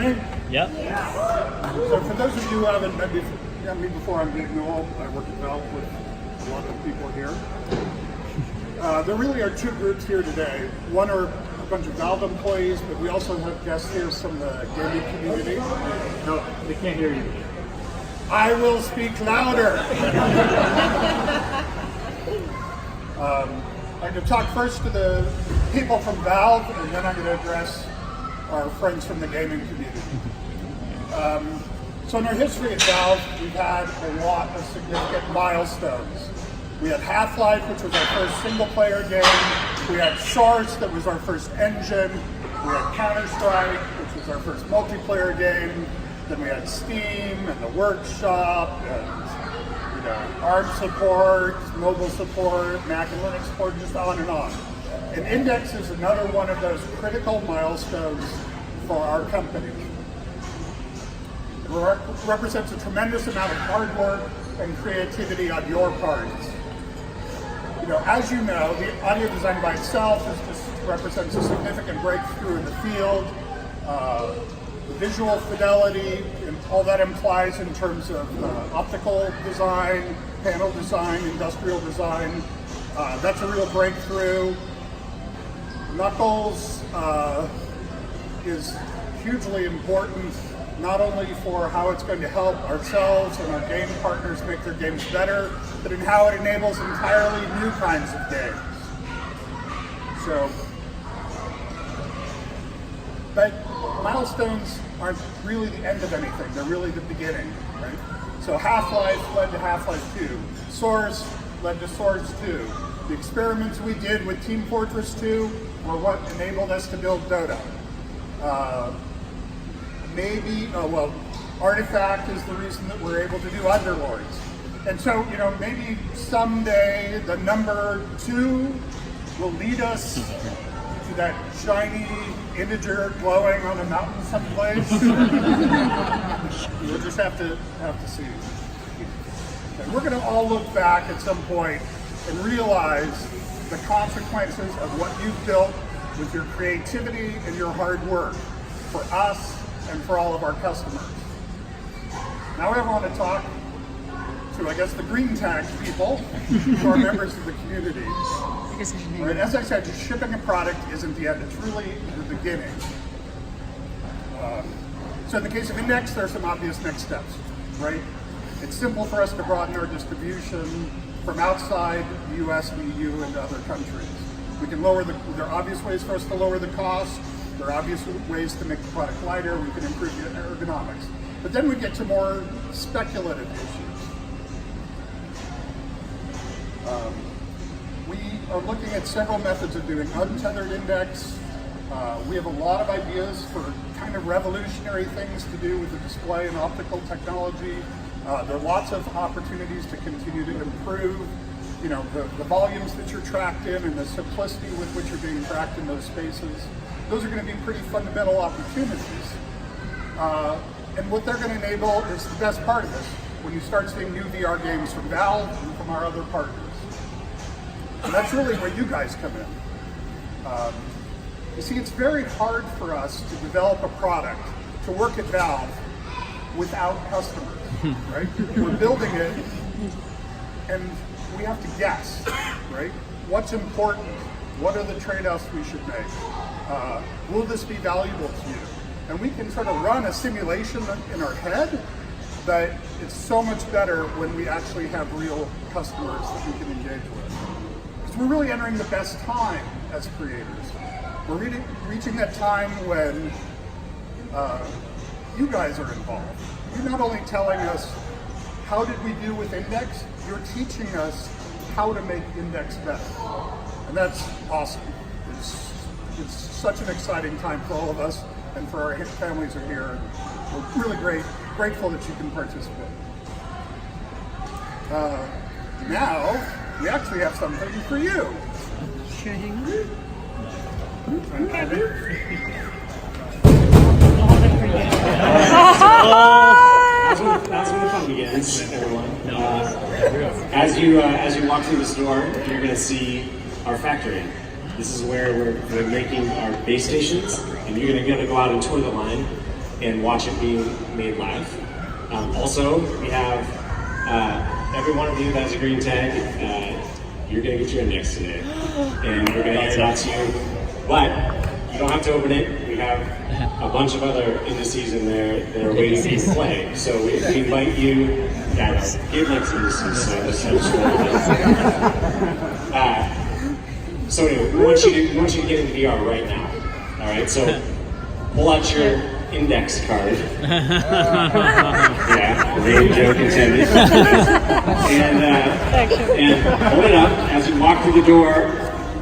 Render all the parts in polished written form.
me? Yep. So for those of you who haven't met me before, I'm Newell. I work at Valve with a lot of people here. There really are two groups here today. One are a bunch of Valve employees, but we also have guests here from the gaming community. No, they can't hear you. I will speak louder. I'm going to talk first to the people from Valve, and then I'm going to address our friends from the gaming community. So in our history at Valve, we've had a lot of significant milestones. We had Half-Life, which was our first single-player game. We had Source, that was our first engine. We had Counter-Strike, which was our first multiplayer game. Then we had Steam and the Workshop and ARM support, mobile support, Mac and Linux support, just on and on. And Index is another one of those critical milestones for our company. It represents a tremendous amount of hard work and creativity on your part. As you know, the audio design by itself represents a significant breakthrough in the field. The visual fidelity and all that implies in terms of optical design, panel design, industrial design. That's a real breakthrough. Knuckles is hugely important, not only for how it's going to help ourselves and our game partners make their games better, but in how it enables entirely new kinds of games. But milestones aren't really the end of anything, they're really the beginning, right? So Half-Life led to Half-Life 2, Source led to Source 2. The experiments we did with Team Fortress 2 were what enabled us to build Dota. Artifact is the reason that we're able to do Underlords. And so, maybe someday the number 2 will lead us to that shiny integer glowing on a mountain someplace. We'll just have to see. Okay, we're going to all look back at some point and realize the consequences of what you've built with your creativity and your hard work for us and for all of our customers. Now I want to talk to, the green tag people who are members of the community. Right, as I said, shipping a product isn't the end, it's really the beginning. So in the case of Index, there are some obvious next steps, right? It's simple for us to broaden our distribution from outside the US and EU into other countries. We can there are obvious ways for us to lower the cost, there are obvious ways to make the product lighter, we can improve the ergonomics. But then we get to more speculative issues. We are looking at several methods of doing untethered index. We have a lot of ideas for kind of revolutionary things to do with the display and optical technology. There are lots of opportunities to continue to improve, the volumes that you're tracked in and the simplicity with which you're being tracked in those spaces. Those are going to be pretty fundamental opportunities. And what they're going to enable is the best part of this, when you start seeing new VR games from Valve and from our other partners. And that's really where you guys come in. You see, it's very hard for us to develop a product to work at Valve without customers, right? We're building it, and we have to guess, right? What's important? What are the trade-offs we should make? Will this be valuable to you? And we can sort of run a simulation in our head, but it's so much better when we actually have real customers that we can engage with. Because we're really entering the best time as creators. We're reaching that time when you guys are involved. You're not only telling us, how did we do with Index? You're teaching us how to make Index better. And that's awesome. It's such an exciting time for all of us, and for our families are here. And we're really grateful that you can participate. Now, we actually have something for you. Sure, hang on. That's when the fun begins, everyone. As you walk through this door, you're going to see our factory. This is where we're making our base stations, and you're going to go out and tour the line. and watch it being made live. Also, we have every one of you that has a green tag, you're going to get your index today. And we're going to hand it out to you. But you don't have to open it. We have a bunch of other indices in there that are waiting for you to play. So we invite you, guys, Gabe likes indices, so this helps you a little bit. So anyway, we want you to get into VR right now. All right, so pull out your index card. Yeah, lame joke intended. And hold it up as you walk through the door.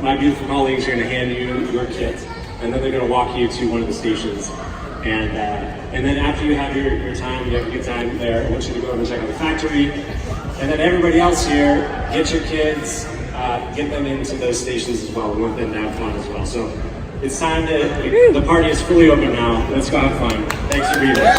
My beautiful colleagues are going to hand you your kit, and then they're going to walk you to one of the stations. And then after you have your time, you have a good time there, I want you to go over and check out the factory. And then everybody else here, get your kids, get them into those stations as well. We want them to have fun as well. So it's time to, the party is fully open now. Let's go have fun. Thanks for being here.